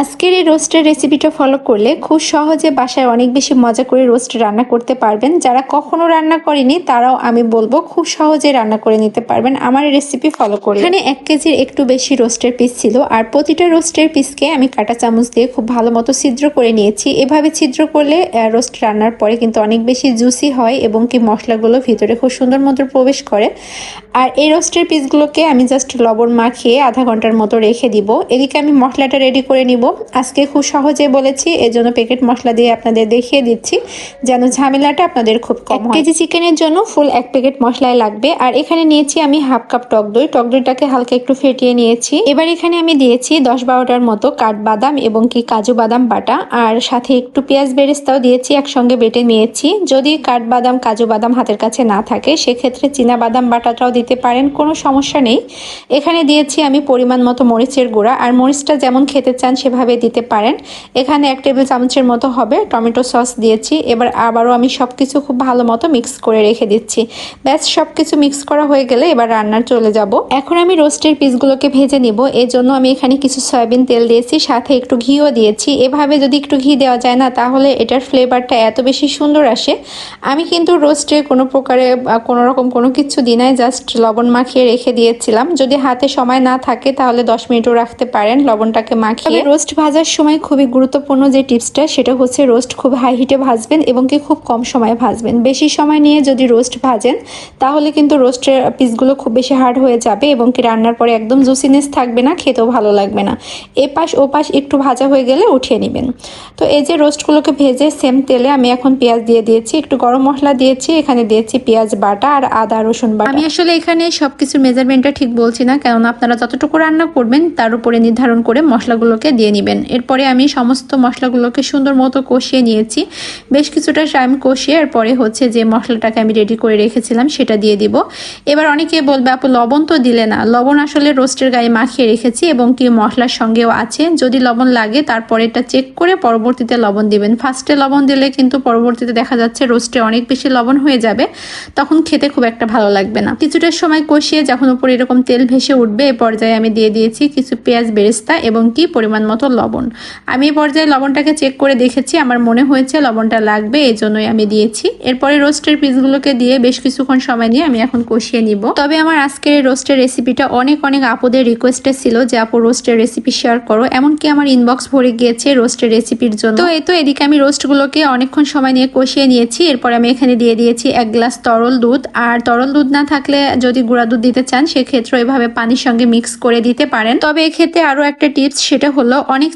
আজকের এই রোস্টের রেসিপিটা ফলো করলে খুব সহজে বাসায় অনেক বেশি মজা করে রোস্ট রান্না করতে পারবেন। যারা কখনো রান্না করেনি তারাও আমি বলবো খুব সহজে রান্না করে নিতে পারবেন আমার এই রেসিপি ফলো করে। এখানে 1 কেজির একটু বেশি রোস্টের পিস ছিল, আর প্রতিটা রোস্টের পিসকে আমি কাঁটা চামচ দিয়ে খুব ভালো মতো ছিদ্র করে নিয়েছি। এভাবে ছিদ্র করলে রোস্ট রান্নার পরে কিন্তু অনেক বেশি জুসি হয় এবং কি মশলাগুলো ভিতরে খুব সুন্দর মতো প্রবেশ করে। আর এই রোস্টের পিসগুলোকে আমি জাস্ট লবণ মাখিয়ে আধা ঘন্টার মতো রেখে দিব। এদিকে আমি মশলাটা রেডি করে নিব। আজকে খুব সহজে বলেছি, এজন্য প্যাকেট মশলা দিয়ে আপনাদের দেখিয়ে দিচ্ছি যেন ঝামেলাটা আপনাদের খুব কম হয়। 1 কেজি চিকেনের জন্য ফুল 1 প্যাকেট মশলাই লাগবে। আর এখানে নিয়েছি আমি হাফ কাপ টক দই। টক দইটাকে হালকা একটু ফেটিয়ে নিয়েছি। এবার এখানে আমি দিয়েছি 10-12টার মতো কাঠবাদাম এবং কি কাজু বাদাম বাটা, আর সাথে একটু পেঁয়াজ বেরেস্তাও দিয়েছি, একসঙ্গে বেটে নিয়েছি। যদি কাঠবাদাম কাজু বাদাম হাতের কাছে না থাকে সেক্ষেত্রে চীনা বাদাম বাটাটাও দিতে পারেন, কোনো সমস্যা নেই। এখানে দিয়েছি আমি পরিমাণ মতো মরিচের গুঁড়া, আর মরিচটা যেমন খেতে চান সেভাবে দিতে পারেন। এখানে 1 টেবিল চামচের মতো হবে টমেটো সস দিয়েছি। এবার আবারও আমি সবকিছু খুব ভালো মতো মিক্স করে রেখে দিচ্ছি। ব্যাস সবকিছু মিক্স করা হয়ে গেলে এবার রান্নার চলে যাব। এখন আমি রোস্টের পিসগুলোকে ভেজে নিব। এর জন্য আমি এখানে কিছু সয়াবিন তেল দিয়েছি, সাথে একটু ঘিও দিয়েছি। এভাবে যদি একটু ঘি দেওয়া যায় না তাহলে এটার ফ্লেভারটা এত বেশি সুন্দর আসে। আমি কিন্তু রোস্টে কোনো প্রকারে কোনো রকম কোনো কিছু দিই নাই, জাস্ট লবণ মাখিয়ে রেখে দিয়েছিলাম। যদি হাতে সময় না থাকে তাহলে 10 মিনিটও রাখতে পারেন লবণটাকে মাখিয়ে। রোস্ট ভাজার সময় খুবই গুরুত্বপূর্ণ যে টিপসটা সেটা হচ্ছে রোস্ট খুব হাই হিটে ভাজবেন এবং কি খুব কম সময়ে ভাজবেন। বেশি সময় নিয়ে যদি রোস্ট ভাজেন তাহলে কিন্তু রোস্টের পিসগুলো খুব বেশি হার্ড হয়ে যাবে এবং কি রান্নার পরে একদম জুসিনেস থাকবে না, খেতেও ভালো লাগবে না। এপাশ ওপাশ একটু ভাজা হয়ে গেলে উঠিয়ে নেবেন। তো এই যে রোস্টগুলোকে ভেজে সেম তেলে আমি এখন পেঁয়াজ দিয়ে দিয়েছি, একটু গরম মশলা দিয়েছি, এখানে দিয়েছি পেঁয়াজ বাটা আর আদা রসুন বাটা। আমি আসলে এখানে সবকিছুর মেজারমেন্টটা ঠিক বলছি না, কেননা আপনারা যতটুকু রান্না করবেন তার উপরে নির্ধারণ করে মশলাগুলোকে দিয়ে নেবেন। এরপরে আমি সমস্ত মশলাগুলোকে সুন্দর মতো কষিয়ে নিয়েছি। বেশ কিছুটা টাইম কষিয়ে এরপরে হচ্ছে যে মশলাটাকে আমি রেডি করে রেখেছিলাম সেটা দিয়ে দিব। এবার অনেকে বলবে আপু লবণ তো দিলে না। লবণ আসলে রোস্টের গায়ে মাখিয়ে রেখেছি এবং কি মশলার সঙ্গেও আছে। যদি লবণ লাগে তারপরে এটা চেক করে পরবর্তীতে লবণ দিবেন। ফার্স্টে লবণ দিলে কিন্তু পরবর্তীতে দেখা যাচ্ছে রোস্টে অনেক বেশি লবণ হয়ে যাবে, তখন খেতে খুব একটা ভালো লাগবে না। কিছুটা সময় কষিয়ে যখন উপরে এরকম তেল ভেসে উঠবে এ পর্যায়ে আমি দিয়ে দিয়েছি কিছু পেঁয়াজ বেরেস্তা এবং কি পরিমাণ মতো লবণ। আমি এই পর্যায়ে লবণটাকে চেক করে দেখেছি, আমার মনে হয়েছে লবণটা লাগবে, এই জন্যই আমি দিয়েছি। এরপরে রোস্টের পিসগুলোকে দিয়ে বেশ কিছুক্ষণ সময় নিয়ে আমি এখন কষিয়ে নিব। তবে আমার আজকের রোস্টের রেসিপিটা অনেক আপুদের রিকোয়েস্টে ছিল যে আপু রোস্টের রেসিপি শেয়ার করো, এমনকি আমার ইনবক্স ভরে গিয়েছে রোস্টের রেসিপির জন্য। তো এই তো এদিকে আমি রোস্টগুলোকে অনেকক্ষণ সময় নিয়ে কষিয়ে নিয়েছি। এরপর আমি এখানে দিয়ে দিয়েছি 1 গ্লাস তরল দুধ, আর তরল দুধ না থাকলে যদি গুঁড়া দুধ দিতে চান সেক্ষেত্রে এভাবে পানির সঙ্গে মিক্স করে দিতে পারেন। তবে এক্ষেত্রে আরো একটা টিপস, সেটা হলো অনেক